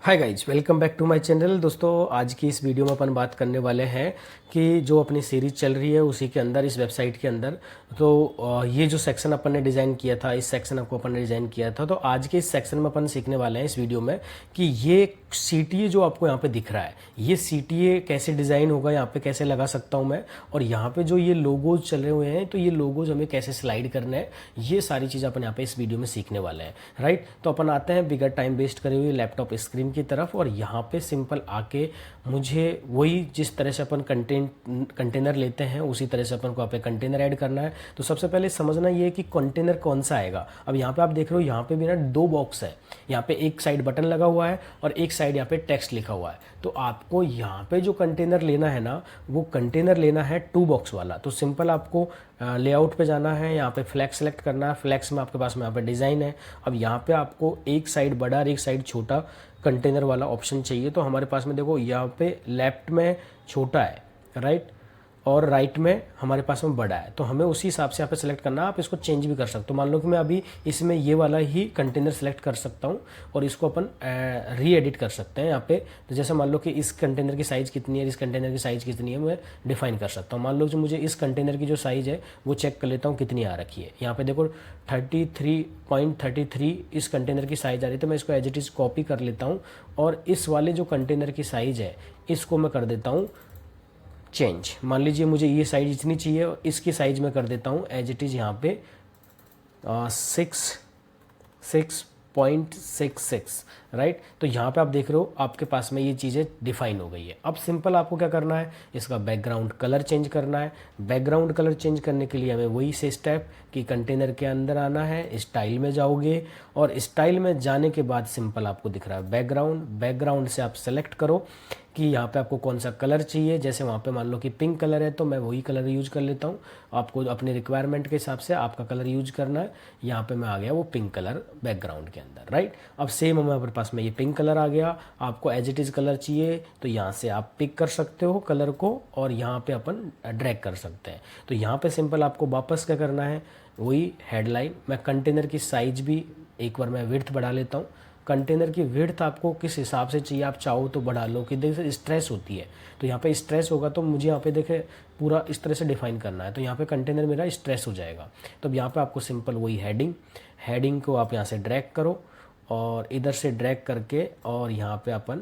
Hi guys, welcome back to my channel. दोस्तों, आज की इस वीडियो में अपन बात करने वाले हैं कि जो अपनी सीरीज चल रही है उसी के अंदर, इस वेबसाइट के अंदर, तो ये जो सेक्शन अपन ने डिज़ाइन किया था, इस सेक्शन को अपन ने डिज़ाइन किया था। तो आज के इस सेक्शन में अपन सीखने वाले हैं इस वीडियो में कि ये CTA जो आपको यहाँ पे दिख रहा है, ये CTA कैसे डिज़ाइन होगा, यहाँ पे कैसे लगा सकता हूँ मैं, और यहाँ पे जो ये लोगोज चल रहे हुए हैं तो ये लोगोज हमें कैसे स्लाइड करने हैं, ये सारी चीज़ अपन यहाँ पे इस वीडियो में सीखने वाले हैं। राइट, तो अपन आते हैं बिगर टाइम वेस्ट करे हुए लैपटॉप स्क्रीन की तरफ, और यहाँ पे सिंपल आके मुझे वही जिस तरह से अपन कंटेनर लेते हैं उसी तरह से अपन को यहाँ पे कंटेनर ऐड करना है। तो सबसे पहले समझना ये है कि कंटेनर कौन सा आएगा। अब यहाँ पे आप देख रहे हो, यहाँ पे भी ना दो बॉक्स है, यहाँ पे एक साइड बटन लगा हुआ है और एक साइड यहाँ पे टेक्स्ट लिखा हुआ है। तो आपको यहाँ पे जो कंटेनर लेना है ना, वो कंटेनर लेना है 2 बॉक्स वाला। तो सिंपल आपको लेआउट पे जाना है, यहाँ पे फ्लैक्स सेलेक्ट करना है। फ्लैक्स में आपके पास में यहाँ पे डिज़ाइन है। अब यहाँ पे आपको एक साइड बड़ा और एक साइड छोटा कंटेनर वाला ऑप्शन चाहिए। तो हमारे पास में देखो, यहाँ पे लेफ्ट में छोटा है, राइट, और राइट में हमारे पास में बड़ा है। तो हमें उसी हिसाब से यहाँ पे सेलेक्ट करना है। आप इसको चेंज भी कर सकते हो। मान लो कि मैं अभी इसमें ये वाला ही कंटेनर सेलेक्ट कर सकता हूँ और इसको अपन री एडिट कर सकते हैं यहाँ पे। तो जैसे मान लो कि इस कंटेनर की साइज़ कितनी है, इस कंटेनर की साइज़ कितनी है, मैं डिफाइन कर सकता हूँ। मान लो कि मुझे इस कंटेनर की जो साइज़ है वो चेक कर लेता हूँ कितनी आ रखी है। यहाँ पे देखो 33.33 इस कंटेनर की साइज़ आ रही है। तो मैं इसको एज इट इज़ कॉपी कर लेता हूँ और इस वाले जो कंटेनर की साइज़ है इसको मैं कर देता हूँ चेंज। मान लीजिए मुझे ये साइज इतनी चाहिए और इसकी साइज में कर देता हूँ एज इट इज़ यहाँ पे 6.66, राइट। तो यहाँ पे आप देख रहे हो आपके पास में ये चीज़ें डिफाइन हो गई है। अब सिंपल आपको क्या करना है, इसका बैकग्राउंड कलर चेंज करना है। बैकग्राउंड कलर चेंज करने के लिए हमें वही से स्टेप कि कंटेनर के अंदर आना है, स्टाइल में जाओगे और स्टाइल में जाने के बाद सिंपल आपको दिख रहा है बैकग्राउंड। बैकग्राउंड से आप सेलेक्ट करो कि यहाँ पे आपको कौन सा कलर चाहिए। जैसे वहाँ पे मान लो कि पिंक कलर है तो मैं वही कलर यूज कर लेता हूँ। आपको अपने रिक्वायरमेंट के हिसाब से आपका कलर यूज करना है। यहाँ पे मैं आ गया वो पिंक कलर बैकग्राउंड के अंदर, राइट। अब सेम हमारे पास में ये पिंक कलर आ गया। आपको एज इट इज़ कलर चाहिए तो यहाँ से आप पिक कर सकते हो कलर को और यहाँ पे अपन ड्रैग कर सकते हैं। तो यहाँ पे सिंपल आपको वापस क्या करना है, वही हेडलाइन। मैं कंटेनर की साइज भी एक बार मैं विड्थ बढ़ा लेता हूँ। कंटेनर की विड्थ आपको किस हिसाब से चाहिए, आप चाहो तो बढ़ा लो, कि देखिए स्ट्रेस होती है तो यहाँ पे स्ट्रेस होगा तो मुझे यहाँ पे देखे पूरा इस तरह से डिफाइन करना है। तो यहाँ पे कंटेनर मेरा स्ट्रेस हो जाएगा। तो अब यहाँ पे आपको सिंपल वही हेडिंग को आप यहाँ से ड्रैग करो और इधर से ड्रैग करके और यहाँ पे अपन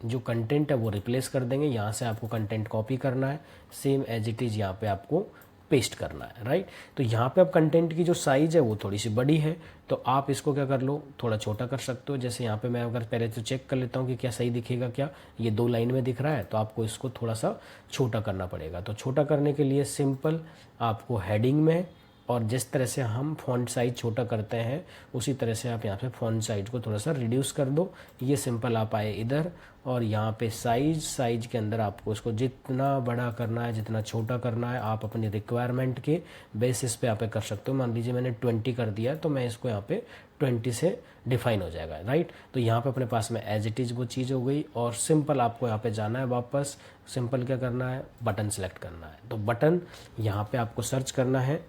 जो कंटेंट है वो रिप्लेस कर देंगे। यहाँ से आपको कंटेंट कॉपी करना है, सेम एज इट इज़ यहाँ पे आपको पेस्ट करना है, राइट। तो यहाँ पे अब कंटेंट की जो साइज़ है वो थोड़ी सी बड़ी है तो आप इसको क्या कर लो, थोड़ा छोटा कर सकते हो। जैसे यहाँ पे मैं अगर पहले तो चेक कर लेता हूँ कि क्या सही दिखेगा, क्या ये 2 लाइन में दिख रहा है, तो आपको इसको थोड़ा सा छोटा करना पड़ेगा। तो छोटा करने के लिए सिंपल आपको हेडिंग में, और जिस तरह से हम फॉन्ट साइज छोटा करते हैं उसी तरह से आप यहाँ पे फॉन्ट साइज को थोड़ा सा रिड्यूस कर दो। ये सिंपल आप आए इधर और यहाँ पे साइज के अंदर आपको इसको जितना बड़ा करना है, जितना छोटा करना है, आप अपनी रिक्वायरमेंट के बेसिस पे यहाँ पे कर सकते हो। मान लीजिए मैंने 20 कर दिया तो मैं इसको यहाँ पे 20 से डिफाइन हो जाएगा, राइट। तो यहाँ पे अपने पास में एज इट इज़ वो चीज़ हो गई। और सिंपल आपको यहाँ पे जाना है वापस, सिंपल क्या करना है, बटन सेलेक्ट करना है। तो बटन यहाँ पे आपको सर्च करना है,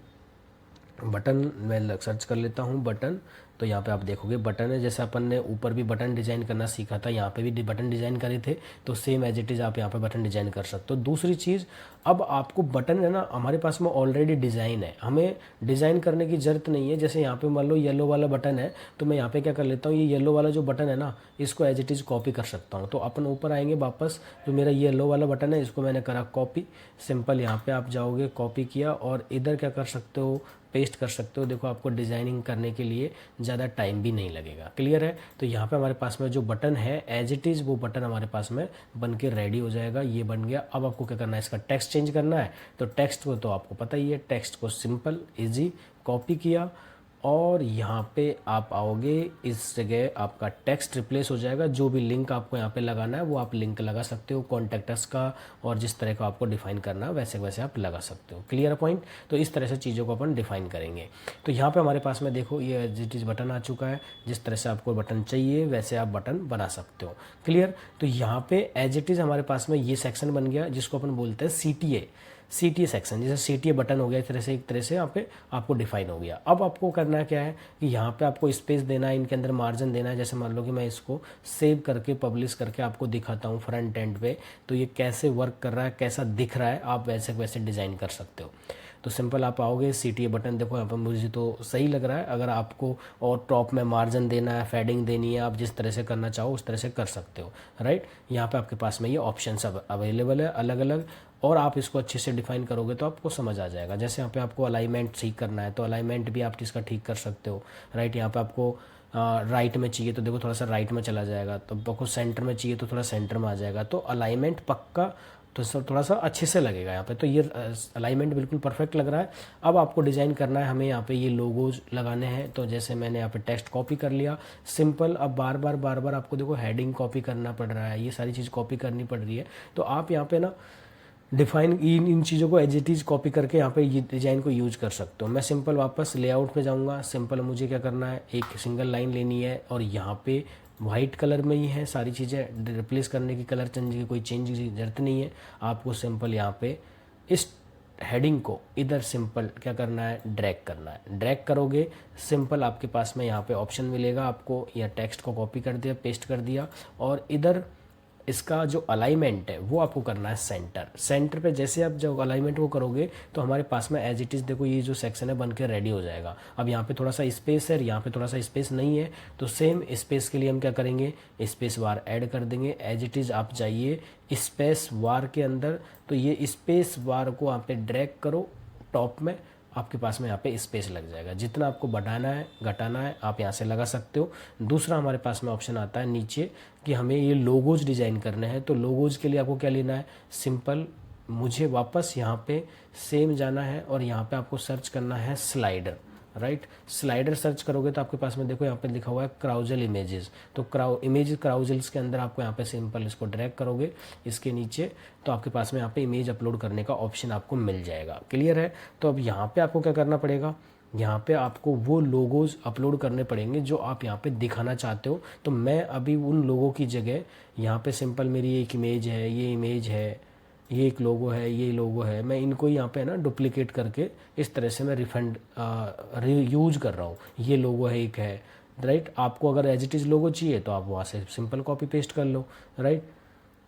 बटन मैं सर्च कर लेता हूँ बटन। तो यहाँ पे आप देखोगे बटन है। जैसे अपन ने ऊपर भी बटन डिज़ाइन करना सीखा था, यहाँ पे भी बटन डिज़ाइन करे थे, तो सेम एज इट इज़ आप यहाँ पे बटन डिज़ाइन कर सकते हो। दूसरी चीज़, अब आपको बटन है ना, हमारे पास में ऑलरेडी डिज़ाइन है, हमें डिज़ाइन करने की ज़रूरत नहीं है। जैसे यहाँ पे मान लो येलो वाला बटन है तो मैं यहाँ पे क्या कर लेता हूँ, ये येलो वाला जो बटन है ना, इसको एज इट इज़ कॉपी कर सकता हूँ। तो अपन ऊपर आएंगे वापस, जो मेरा येलो वाला बटन है इसको मैंने करा कॉपी। सिंपल यहाँ पे आप जाओगे, कॉपी किया और इधर क्या कर सकते हो, पेस्ट कर सकते हो। देखो आपको डिज़ाइनिंग करने के लिए ज़्यादा टाइम भी नहीं लगेगा, क्लियर है। तो यहाँ पे हमारे पास में जो बटन है एज इट इज़ वो बटन हमारे पास में बन के रेडी हो जाएगा। ये बन गया। अब आपको क्या करना है, इसका टेक्स्ट चेंज करना है। तो टेक्स्ट को तो आपको पता ही है, टेक्स्ट को सिंपल ईजी कॉपी किया और यहाँ पे आप आओगे, इस जगह आपका टेक्स्ट रिप्लेस हो जाएगा। जो भी लिंक आपको यहाँ पे लगाना है वो आप लिंक लगा सकते हो, कॉन्टैक्ट्स का, और जिस तरह का आपको डिफाइन करना है वैसे वैसे आप लगा सकते हो, क्लियर पॉइंट। तो इस तरह से चीज़ों को अपन डिफाइन करेंगे। तो यहाँ पे हमारे पास में देखो ये एज इट इज़ बटन आ चुका है। जिस तरह से आपको बटन चाहिए वैसे आप बटन बना सकते हो, क्लियर। तो यहाँ पे एज इट इज़ हमारे पास में ये सेक्शन बन गया जिसको अपन बोलते हैं CTA। CTA सेक्शन, जैसे CTA बटन हो गया, इस तरह से एक तरह से यहाँ पे आपको डिफाइन हो गया। अब आपको करना क्या है कि यहाँ पे आपको स्पेस देना है, इनके अंदर मार्जिन देना है। जैसे मान लो कि मैं इसको सेव करके पब्लिश करके आपको दिखाता हूँ फ्रंट एंड पे, तो ये कैसे वर्क कर रहा है, कैसा दिख रहा है, आप वैसे वैसे डिज़ाइन कर सकते हो। तो सिंपल आप आओगे, CTA बटन देखो यहाँ पर मुझे तो सही लग रहा है। अगर आपको और टॉप में मार्जिन देना है, फेडिंग देनी है, आप जिस तरह से करना चाहो उस तरह से कर सकते हो, राइट। यहाँ पे आपके पास में ये ऑप्शन सब अवेलेबल है अलग अलग, और आप इसको अच्छे से डिफाइन करोगे तो आपको समझ आ जाएगा। जैसे यहाँ पे आपको अलाइनमेंट ठीक करना है तो अलाइनमेंट भी आप इसका ठीक कर सकते हो, राइट। यहाँ पे आपको राइट में चाहिए तो देखो थोड़ा सा राइट में चला जाएगा, तो आपको सेंटर में चाहिए तो थोड़ा सेंटर में आ जाएगा। तो अलाइनमेंट पक्का तो सर थोड़ा सा अच्छे से लगेगा यहाँ पे। तो ये अलाइनमेंट बिल्कुल परफेक्ट लग रहा है। अब आपको डिज़ाइन करना है, हमें यहाँ पे ये लोगोज लगाने हैं। तो जैसे मैंने यहाँ पे टेक्स्ट कॉपी कर लिया सिंपल। अब बार बार आपको देखो हेडिंग कॉपी करना पड़ रहा है, ये सारी चीज़ कॉपी करनी पड़ रही है। तो आप यहाँ पे ना डिफाइन इन चीज़ों को एज इट इज़ कॉपी करके यहाँ पे ये डिज़ाइन को यूज कर सकते हो। मैं सिंपल वापस लेआउट पे जाऊँगा। सिंपल मुझे क्या करना है, एक सिंगल लाइन लेनी है और यहाँ पे वाइट कलर में ही है सारी चीज़ें, रिप्लेस करने की कलर चेंज की कोई चेंज की जरूरत नहीं है। आपको सिंपल यहाँ पे इस हेडिंग को इधर सिंपल क्या करना है, ड्रैग करना है। ड्रैग करोगे सिंपल आपके पास में यहाँ पे ऑप्शन मिलेगा आपको, या टेक्स्ट को कॉपी कर दिया, पेस्ट कर दिया, और इधर इसका जो अलाइनमेंट है वो आपको करना है सेंटर। सेंटर पे जैसे आप जब अलाइनमेंट को करोगे तो हमारे पास में एज इट इज़ देखो ये जो सेक्शन है बन के रेडी हो जाएगा। अब यहाँ पे थोड़ा सा स्पेस है, यहाँ पे थोड़ा सा स्पेस नहीं है, तो सेम स्पेस के लिए हम क्या करेंगे, स्पेस वार ऐड कर देंगे। एज इट इज़ आप जाइए स्पेस वार के अंदर, तो ये स्पेस वार को यहाँ पे ड्रैग करो टॉप में, आपके पास में यहाँ पे स्पेस लग जाएगा। जितना आपको बढ़ाना है घटाना है आप यहाँ से लगा सकते हो। दूसरा हमारे पास में ऑप्शन आता है नीचे कि हमें ये लोगोज डिज़ाइन करने हैं। तो लोगोज के लिए आपको क्या लेना है, सिंपल मुझे वापस यहाँ पे सेम जाना है और यहाँ पे आपको सर्च करना है स्लाइडर, राइट। स्लाइडर सर्च करोगे तो आपके पास में देखो यहाँ पे लिखा हुआ है क्राउजल इमेजेस। तो इमेज क्राउजल्स के अंदर आपको यहाँ पे सिंपल इसको ड्रैग करोगे इसके नीचे, तो आपके पास में यहाँ पे इमेज अपलोड करने का ऑप्शन आपको मिल जाएगा। क्लियर है। तो अब यहाँ पे आपको क्या करना पड़ेगा, यहाँ पे आपको वो लोगोज अपलोड करने पड़ेंगे जो आप यहाँ पे दिखाना चाहते हो। तो मैं अभी उन लोगों की जगह यहाँ पे सिंपल मेरी एक इमेज है, ये इमेज है, ये एक लोगो है, ये लोगो है, मैं इनको यहाँ पे ना डुप्लीकेट करके इस तरह से मैं यूज कर रहा हूँ। ये लोगो है, एक है, राइट। आपको अगर एज इट इज़ लोगो चाहिए तो आप वहाँ से सिंपल कॉपी पेस्ट कर लो, राइट।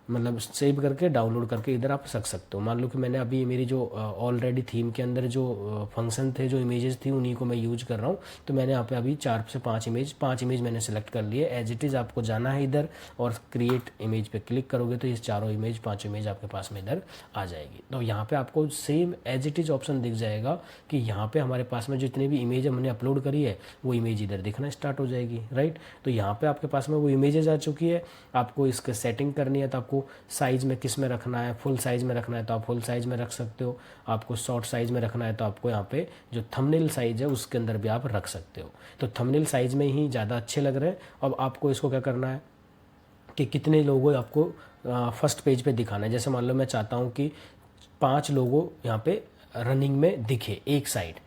मतलब सेव करके डाउनलोड करके इधर आप रख सकते हो। मान लो कि मैंने अभी मेरी जो ऑलरेडी थीम के अंदर जो फंक्शन थे, जो इमेजेस थी, उन्हीं को मैं यूज कर रहा हूँ। तो मैंने यहाँ पे अभी 4 से 5 इमेज मैंने सेलेक्ट कर लिए। एज इट इज़ आपको जाना है इधर और क्रिएट इमेज पे क्लिक करोगे तो ये 5 इमेज आपके पास में इधर आ जाएगी। तो यहाँ पे आपको same as it is option दिख जाएगा कि यहाँ पे हमारे पास में जितनी भी इमेज हमने अपलोड करी है वो इमेज इधर दिखना स्टार्ट हो जाएगी, राइट। तो यहाँ पे आपके पास में वो इमेजेस आ चुकी है। आपको इसके सेटिंग करनी है तो आपको साइज़ में किस में रखना है, फुल साइज़ में रखना है तो आप फुल साइज़ में रख सकते हो। आपको शॉर्ट साइज़ में रखना है तो आपको यहाँ पे जो थंबनेल साइज़ है उसके अंदर भी आप रख सकते हो। तो थंबनेल साइज़ में ही ज़्यादा अच्छे लग रहे हैं। अब आपको इसको क्या करना है कि कितने लोगो आपको फर्स्ट पेज पे दिखाना है। जैसे मान लो मैं चाहता हूँ कि 5 लोगो यहाँ पे रनिंग में दिखे, एक साइड,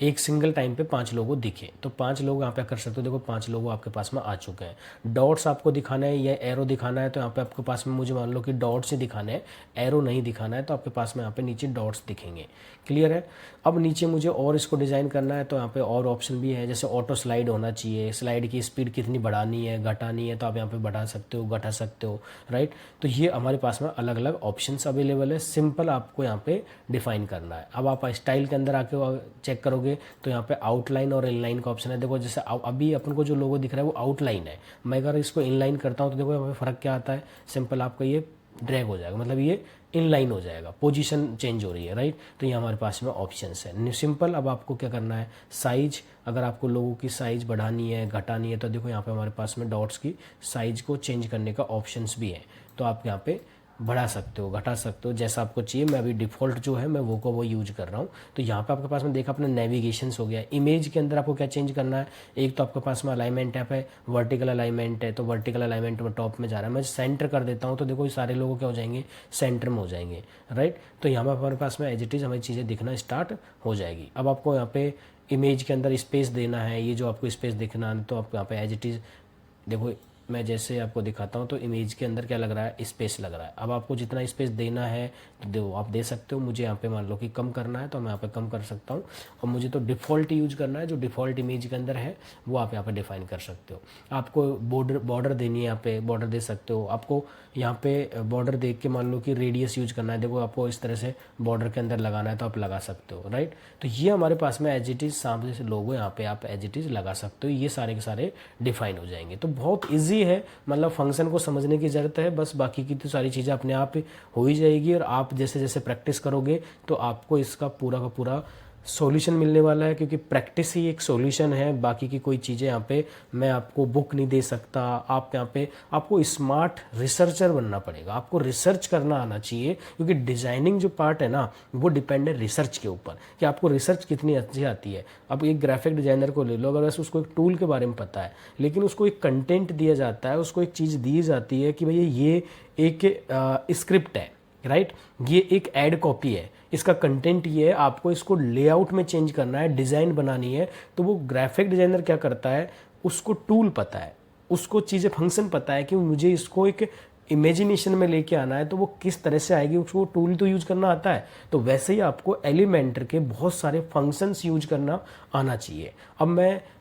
एक सिंगल टाइम पे 5 लोगो दिखे, तो 5 लोग यहाँ पे कर सकते हो। देखो 5 लोगो आपके पास में आ चुके हैं। डॉट्स आपको दिखाना है या एरो दिखाना है तो यहाँ पे आपके पास में मुझे मान लो कि डॉट्स ही दिखाने हैं, एरो नहीं दिखाना है, तो आपके पास में यहाँ पे नीचे डॉट्स दिखेंगे। क्लियर है। अब नीचे मुझे और इसको डिज़ाइन करना है तो यहाँ पे और ऑप्शन भी है, जैसे ऑटो स्लाइड होना चाहिए, स्लाइड की स्पीड कितनी बढ़ानी है घटानी है तो आप यहाँ पे बढ़ा सकते हो घटा सकते हो, राइट। तो ये हमारे पास में अलग अलग ऑप्शंस अवेलेबल है। सिंपल आपको यहाँ पे डिफाइन करना है। अब आप स्टाइल के अंदर आके चेक करोगे तो यहाँ पे आउटलाइन और इनलाइन का ऑप्शन है। देखो जैसे अभी अपन को जो लोगो दिख रहा है वो आउटलाइन है, मैं अगर इसको इनलाइन करता हूँ तो देखो यहाँ पे फ़र्क क्या आता है, सिंपल आपका ये ड्रैग हो जाएगा, मतलब ये इनलाइन हो जाएगा, पोजीशन चेंज हो रही है, राइट। तो ये हमारे पास में ऑप्शंस है सिंपल। अब आपको क्या करना है, साइज, अगर आपको लोगों की साइज़ बढ़ानी है घटानी है तो देखो यहाँ पे हमारे पास में डॉट्स की साइज़ को चेंज करने का ऑप्शंस भी है, तो आप यहाँ पे बढ़ा सकते हो घटा सकते हो जैसा आपको चाहिए। मैं अभी डिफ़ॉल्ट जो है मैं वो यूज कर रहा हूँ। तो यहाँ पे आपके पास में देखा अपना नेविगेशंस हो गया। इमेज के अंदर आपको क्या चेंज करना है, एक तो आपके पास में अलाइनमेंट है पे वर्टिकल अलाइनमेंट है, तो वर्टिकल अलाइनमेंट में टॉप में जा रहा है, मैं सेंटर कर देता हूँ तो देखो ये सारे लोग क्या हो जाएंगे, सेंटर में हो जाएंगे, राइट। तो यहाँ पर हमारे पास में एज इट इज़ हमारी चीज़ें दिखना स्टार्ट हो जाएगी। अब आपको यहाँ पे इमेज के अंदर स्पेस देना है, ये जो आपको स्पेस दिखना है तो आप यहाँ पे एज इट इज़ देखो मैं जैसे आपको दिखाता हूँ तो इमेज के अंदर क्या लग रहा है, स्पेस लग रहा है। अब आपको जितना स्पेस देना है तो दो, आप दे सकते हो। मुझे यहाँ पे मान लो कि कम करना है तो मैं यहाँ पे कम कर सकता हूँ, और मुझे तो डिफ़ॉल्ट यूज करना है, जो डिफ़ॉल्ट इमेज के अंदर है वो आप यहाँ पे डिफाइन कर सकते हो। आपको बॉर्डर देनी है, यहाँ पे बॉर्डर दे सकते हो। आपको यहाँ पे बॉर्डर देख के मान लो कि रेडियस यूज करना है, देखो आपको इस तरह से बॉर्डर के अंदर लगाना है तो आप लगा सकते हो, राइट। तो ये हमारे पास में एज इट इज़ सामने से लोगो यहाँ पे आप एज इट इज़ लगा सकते हो। ये सारे के सारे डिफाइन हो जाएंगे। तो बहुत ईजी है, मतलब फंक्शन को समझने की ज़रूरत है बस, बाकी की तो सारी चीज़ें अपने आप हो ही जाएगी। और आप जैसे जैसे प्रैक्टिस करोगे तो आपको इसका पूरा का पूरा सॉल्यूशन मिलने वाला है, क्योंकि प्रैक्टिस ही एक सॉल्यूशन है। बाकी की कोई चीज़ें यहाँ पे मैं आपको बुक नहीं दे सकता। आप यहाँ पे आपको स्मार्ट रिसर्चर बनना पड़ेगा, आपको रिसर्च करना आना चाहिए, क्योंकि डिज़ाइनिंग जो पार्ट है ना वो डिपेंड है रिसर्च के ऊपर, कि आपको रिसर्च कितनी अच्छी आती है। अब एक ग्राफिक डिज़ाइनर को ले लो, अगर वैसे उसको एक टूल के बारे में पता है, लेकिन उसको एक कंटेंट दिया जाता है, उसको एक चीज़ दी जाती है कि भैया ये एक स्क्रिप्ट है, राइट, ये एक एड कॉपी है, इसका कंटेंट ये है, आपको इसको लेआउट में चेंज करना है, डिज़ाइन बनानी है। तो वो ग्राफिक डिज़ाइनर क्या करता है, उसको टूल पता है, उसको चीज़ें फंक्शन पता है कि मुझे इसको एक इमेजिनेशन में लेके आना है तो वो किस तरह से आएगी, उसको टूल तो यूज करना आता है। तो वैसे ही आपको एलिमेंटर के बहुत सारे फंक्शंस यूज करना आना चाहिए। अब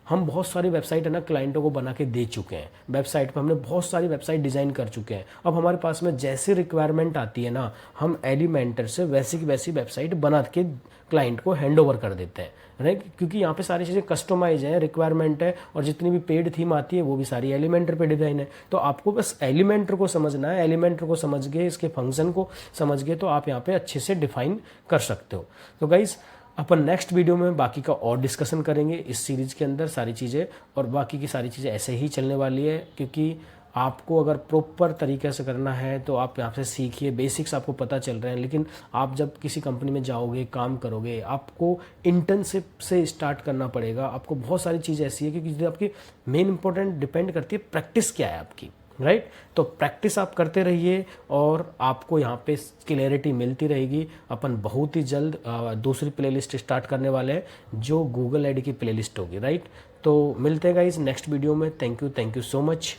हम बहुत सारी वेबसाइट है ना क्लाइंटों को बना के दे चुके हैं, वेबसाइट पे हमने बहुत सारी वेबसाइट डिज़ाइन कर चुके हैं। अब हमारे पास में जैसी रिक्वायरमेंट आती है ना, हम एलिमेंटर से वैसी की वैसी वेबसाइट बना के क्लाइंट को हैंड ओवर कर देते हैं, राइट, क्योंकि यहाँ पे सारी चीज़ें कस्टमाइज है, रिक्वायरमेंट है, और जितनी भी पेड थीम आती है वो भी सारी एलिमेंटर पे डिज़ाइन है। तो आपको बस एलिमेंटर को समझना है, एलिमेंटर को समझ के इसके फंक्शन को समझ के तो आप यहाँ पे अच्छे से डिफाइन कर सकते हो। तो गाइज अपन नेक्स्ट वीडियो में बाकी का और डिस्कशन करेंगे इस सीरीज़ के अंदर सारी चीज़ें, और बाकी की सारी चीज़ें ऐसे ही चलने वाली है, क्योंकि आपको अगर प्रॉपर तरीके से करना है तो आप यहाँ से सीखिए। बेसिक्स आपको पता चल रहे हैं, लेकिन आप जब किसी कंपनी में जाओगे, काम करोगे, आपको इंटर्नशिप से स्टार्ट करना पड़ेगा। आपको बहुत सारी चीज़ ऐसी है क्योंकि आपकी मेन इंपॉर्टेंट डिपेंड करती है प्रैक्टिस क्या है आपकी, राइट। तो प्रैक्टिस आप करते रहिए और आपको यहाँ पे क्लैरिटी मिलती रहेगी। अपन बहुत ही जल्द दूसरी प्लेलिस्ट स्टार्ट करने वाले हैं जो गूगल एड की प्लेलिस्ट होगी, राइट। तो मिलते हैं गाइस नेक्स्ट वीडियो में। Thank you so much.